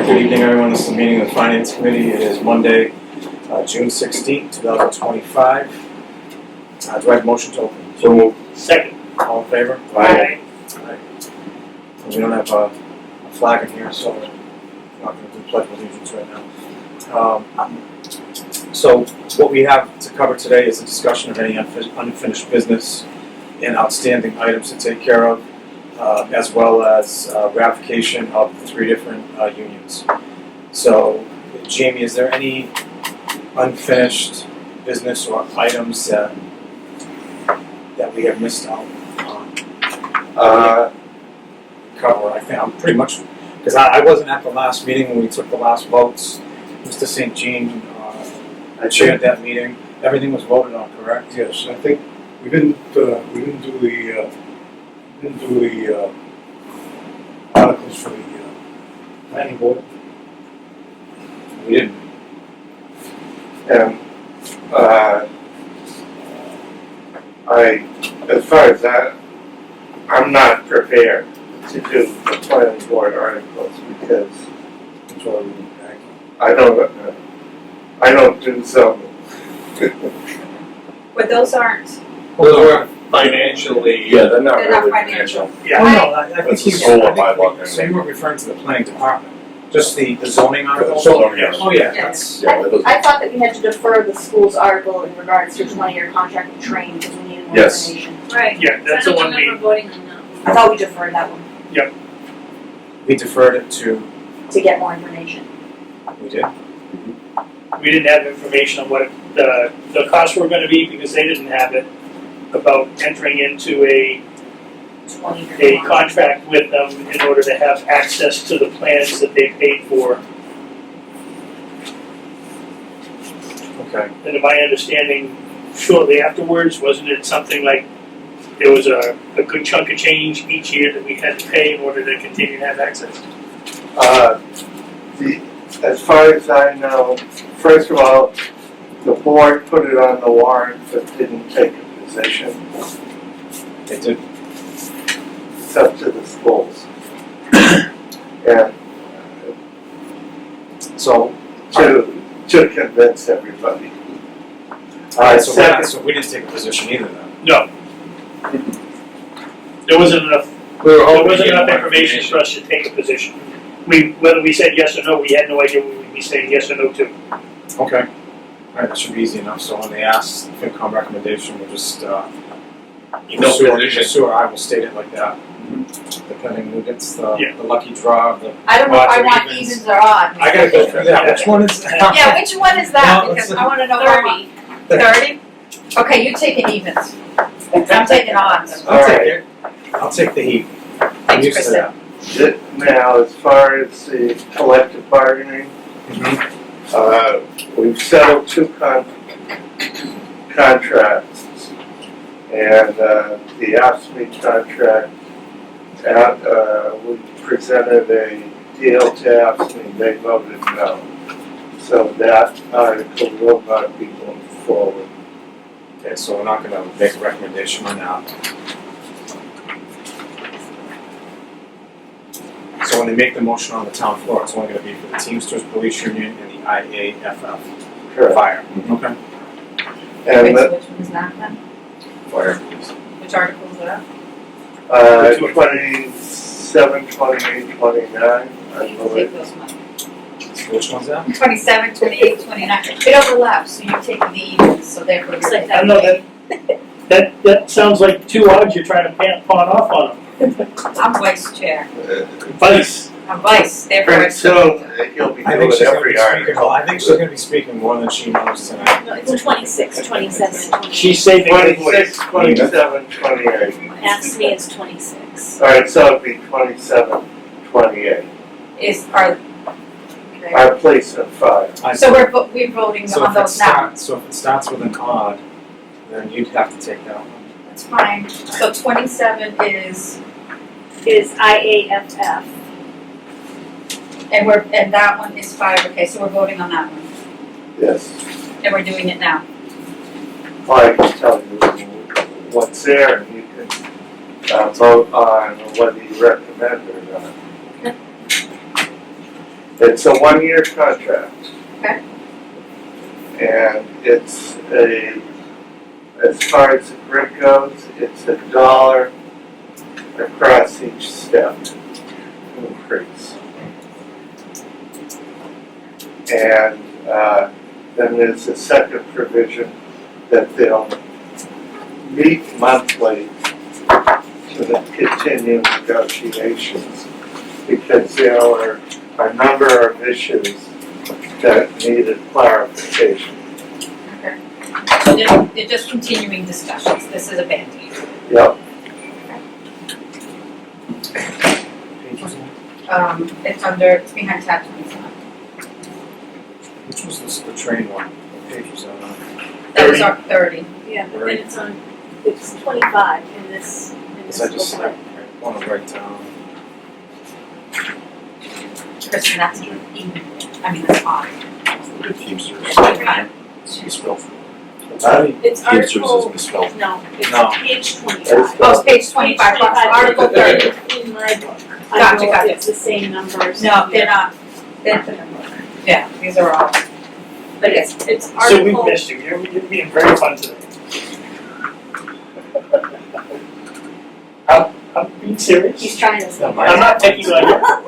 Good evening, everyone. This is the meeting of the Finance Committee. It is Monday, June 16th, 2025. Do I have a motion to open? So moved. Second. All in favor? Aye. Aye. We don't have a flag in here, so we're not going to do pledge of allegiance right now. So what we have to cover today is a discussion of any unfinished business and outstanding items to take care of, as well as ratification of 3 different unions. So, Jamie, is there any unfinished business or items that we have missed out on? Cover. I think I'm pretty much, because I wasn't at the last meeting when we took the last votes. Mr. St. Jean chaired that meeting. Everything was voted on, correct? Yes, I think we didn't do the articles for the planning board. We didn't. And as far as that, I'm not prepared to do the planning board articles because That's why we didn't act. I don't do zoning. But those aren't, Those weren't financially. Yeah, they're not they're not really financial. Yeah. Oh, no, I think That's a he's, solar I think bylaw we- thing. so you weren't referring to the planning department, just the zoning article? Zoning, yes. Oh, yeah, Yeah. that's, Yeah, that doesn't. I thought that we had to defer the school's article in regards to 20-year contract with Train because we needed more Yes. information. Right. Yeah, that's the one we. voting on that. I thought we deferred that one we deferred it to, to get more information. we did? We didn't have information on what the costs were gonna be because they didn't have it about entering into a 20-year contract with them in order to have access to the plans that they paid for. Okay. And to my understanding, shortly afterwards, wasn't it something like there was a good chunk of change each year that we had to pay in order to continue to have access? As far as I know, first of all, the board put it on the warrant but didn't take a position. They did. It's up to the schools. And So, to convince everybody. alright, so Second, so we didn't take a position either then? No. There wasn't enough, We were there hoping to wasn't get enough more information for us to take a position. Whether we said yes or no, we had no idea what we'd be saying yes or no to. Okay. Alright, that should be easy enough, so when they ask the FinCom recommendation, we'll just, No either position. Sue or I will state it like that, depending who gets Yeah. the lucky draw of the. I don't know if odds I or want evens. evens or odds. I gotta go through that, which one is? Yeah, which one is that? No, Because it's- I want to know where I'm 30? Okay, you're taking evens. I'm taking odds. I'll take it. I'll take the heat. I'm Thanks, used to that. now, as far as the collective bargaining, we've settled 2 contracts. And the AFSCME contract, we presented a deal to AFSCME, they voted no. So that article will not be going forward. Okay, so we're not gonna make a recommendation on that. So when they make the motion on the town floor, it's only gonna be for the Teamsters Police Union and the IAFF Fire. Okay. And Wait, the, so which one is that then? Fire, please. Which article is that? 27, 28, 29, I Take believe. those ones. Which one's that? 27, 28, 29. It overlaps, so you're taking the evens, so therefore Looks you're like I don't know, that sounds like 2 odds you're trying to pawn off on them. I'm vice chair. Vice. I'm vice, therefore Pretty it's. soon, he'll be I doing think she's gonna every be speaking, article. I think she's gonna be speaking more than she knows tonight. No, it's 26, 27, and 28. She's saving her 26, voice. 27, 28. Ask me is 26. Alright, so it'd be 27, 28. Our. Our place at 5. So we're voting So on if it those now. starts, so if it starts with an odd, then you'd have to take that one. That's fine. So 27 is, IAFF. and that one is 5, okay, so we're voting on that one. Yes. And we're doing it now. Well, I can tell you what's there and you can vote on whether you recommend it or not. It's a 1-year contract. Okay. And it's as far as the grid goes, it's $1 across each step increase. And then there's a second provision that they'll meet monthly to continue negotiations, because there are a number of issues that needed clarification. Okay. So they're just continuing discussions, this is a Band-Aid. Yep. It's under, it's behind tab 27. Which was this, the train one? What page was that on? That was our 30. Yeah, but then it's 25 in this Guess I just, I report. want to write down. Kristen, that's even, I mean, that's odd. The Teamsters. Okay. Misspelled. It's Teamsters is article, misspelled. no, it's No. page 25. Oh, it's page 25, article 30. In my book. I Gotcha, don't know gotcha. if it's the same numbers. No, they're not. Yeah, these are all. But it's So article. we missed you, you're being very fun today. I'm being serious. He's trying to say. No, I'm not taking you on your.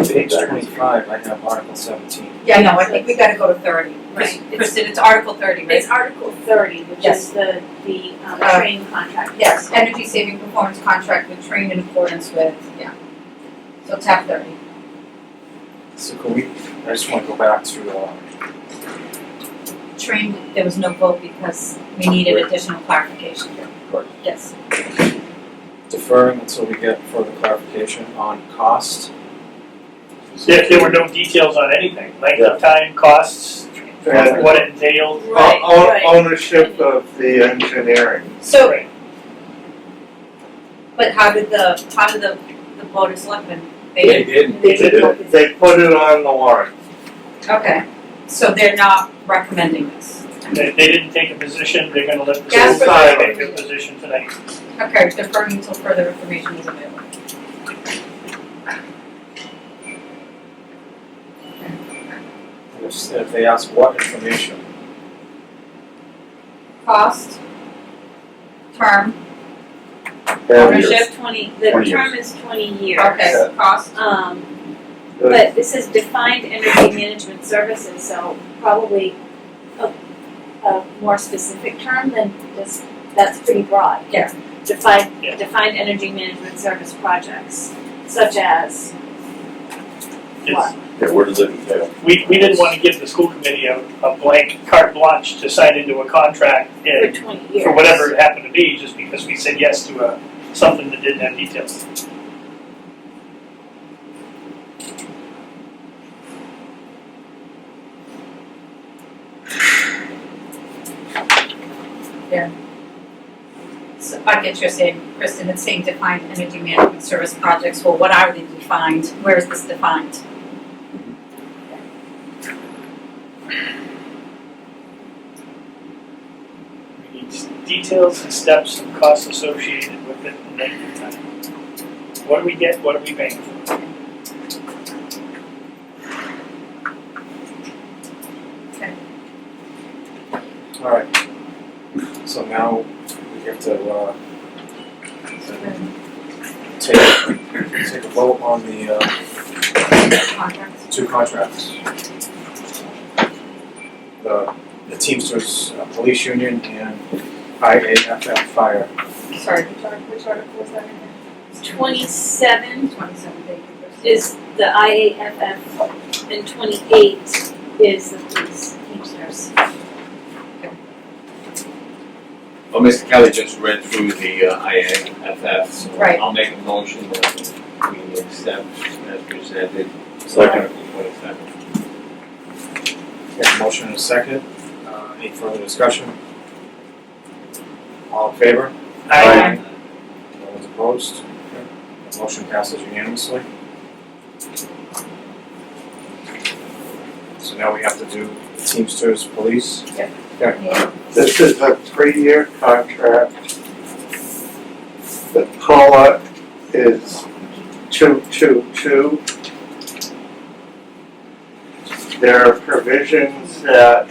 Page 25, I have Article 17. Yeah, no, I think we gotta go to 30. Right. Kristen, it's article 30, right? It's article 30, which Yes. is the train contract. Yes, energy saving performance contract with train in accordance with, yeah. So tab 30. So can we, I just want to go back to, Train, there was no vote because we needed additional clarification. Right. Yes. deferring until we get further clarification on cost. There were no details on anything, length of time, costs, And what it entailed. Right, right. ownership of the engineering. So, Right. but how did the board of selectmen, they They didn't? did. They put it on the warrant. Okay, so they're not recommending this. They didn't take a position, they're gonna let the Yes, school but- take a position tonight. Okay, deferring until further information is available. If they ask what information, Cost, term, And ownership, The 20 term is 20 years. okay, cost, But this is defined energy management services, so probably a more specific term than this, that's pretty broad. Yeah. Defined Yeah. energy management service projects, such as what? Yeah, where does it entail? We didn't wanna give the school committee a blank carte blanche to sign into a contract For and 20 years. for whatever it happened to be, just because we said yes to something that didn't have details. so I get you're saying, Kristen, it's saying defined energy management service projects, well, what are they defined? Where is this defined? We need details and steps and costs associated with it and length of time. What do we get, what are we paying for? alright. So now we have to, take a vote on the, Contracts. two contracts. The Teamsters Police Union and IAFF Fire. Sorry, which article was that in? 27 27, thank you, Kristen. is the IAFF, and 28 is the police teamsters. Well, Mr. Kelly just read through the IAFF, so Right. I'll make a motion that we accept as presented. Second. Article 27. Got a motion and a second. Any further discussion? All in favor? Aye. No one's opposed? Okay. The motion passes unanimously. So now we have to do Teamsters Police. Yeah. This is a 3-year contract. The COLA is 222. There are provisions that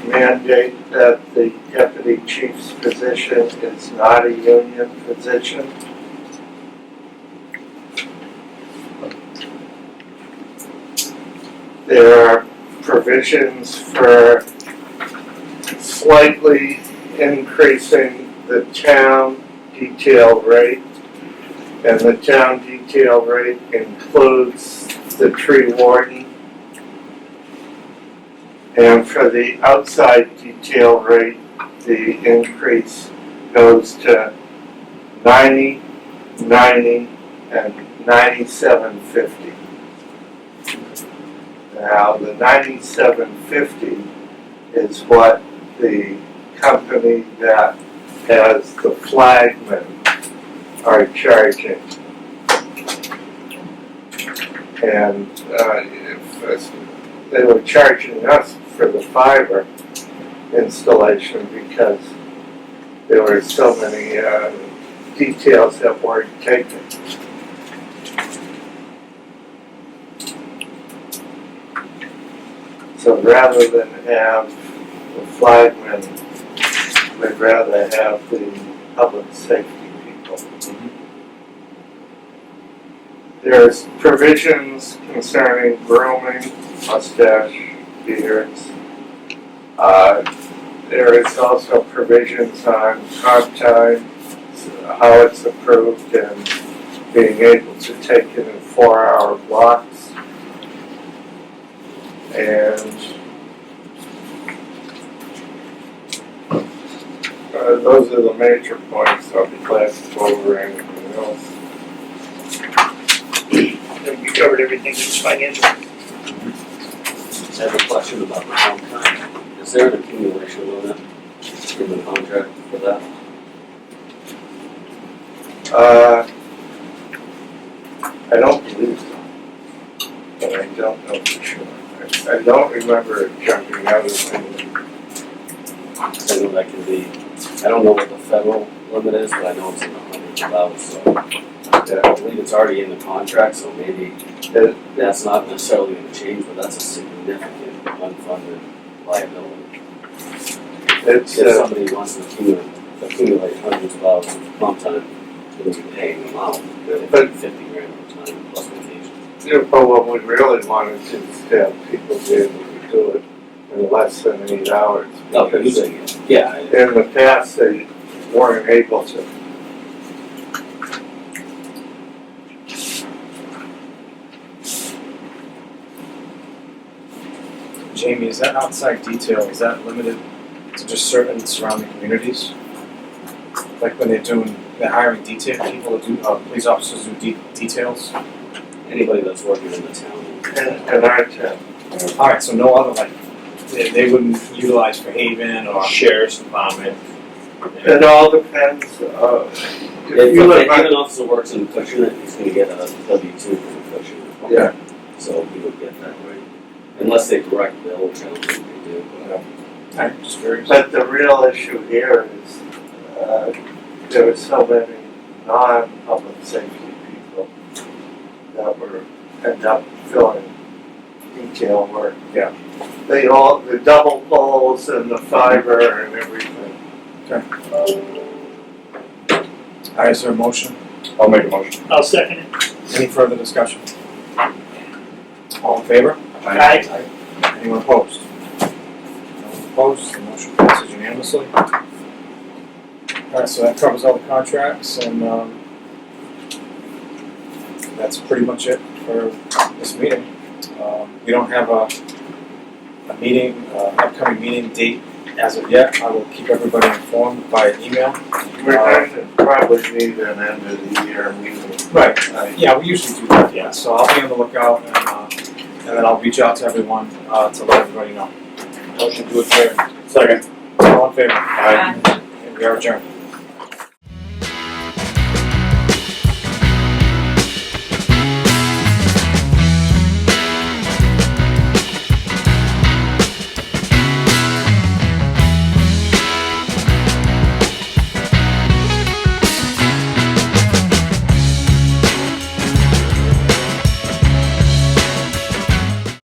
mandate that the deputy chief's position is not a union position. There are provisions for slightly increasing the town detail rate, and the town detail rate includes the tree warden. And for the outside detail rate, the increase goes to 90, 90, and 97.50. Now, the 97.50 is what the company that has the flagman are charging. And if they were charging us for the fiber installation because there were so many details that weren't taken. So rather than have the flagmen, we'd rather have the public safety people. There's provisions concerning grooming, mustache, beards. There is also provisions on comp time, how it's approved, and being able to take it in 4-hour blocks. And those are the major points. I'll be glad to go over anything else. And we covered everything that's financial. I have a question about the contract. Is there an accumulation limit in the contract for that? I don't believe so, but I don't know for sure. I don't remember it jumping out of me. I know that can be, I don't know what the federal limit is, but I know it's in the hundreds of thousands, so I believe it's already in the contract, so maybe that's not necessarily going to change, but that's a significant unfunded liability. It's, If somebody wants to accumulate hundreds of hours of comp time, they'll be paying them out. They're But- 50 grand at a time plus vacation. but what we really wanted to is have people be able to do it in less than 8 hours. No, because using it, yeah. in the past, they weren't able to. Jamie, is that outside detail, is that limited to just certain surrounding communities? Like when they're hiring detail people to do, police officers do details? Anybody that's working in the town. In our town. Alright, so no other, like, they wouldn't utilize for Haven or? Sheriff's Department. It all depends, if If you live an on, officer works in Acushnet, he's gonna get a W-2 from Acushnet. Yeah. So he would get that rate. Unless they direct bill, which I don't think they do, but. Alright, just curious. but the real issue here is, there were so many non-public safety people that were, end up filling detail work. Yeah. They all, the double poles and the fiber and everything. Alright, is there a motion? I'll make a motion. I'll second it. Any further discussion? All in favor? Aye. Anyone opposed? No one opposed, the motion passes unanimously. Alright, so that covers all the contracts and, that's pretty much it for this meeting. We don't have a meeting, upcoming meeting date as of yet. I will keep everybody informed via email. We're going to probably need an end of the year meeting. Right. Yeah, we usually do that, yeah, so I'll be on the lookout and then I'll reach out to everyone, to let everybody know. Motion to adjourn. Second. All in favor? Aye. And we are adjourned.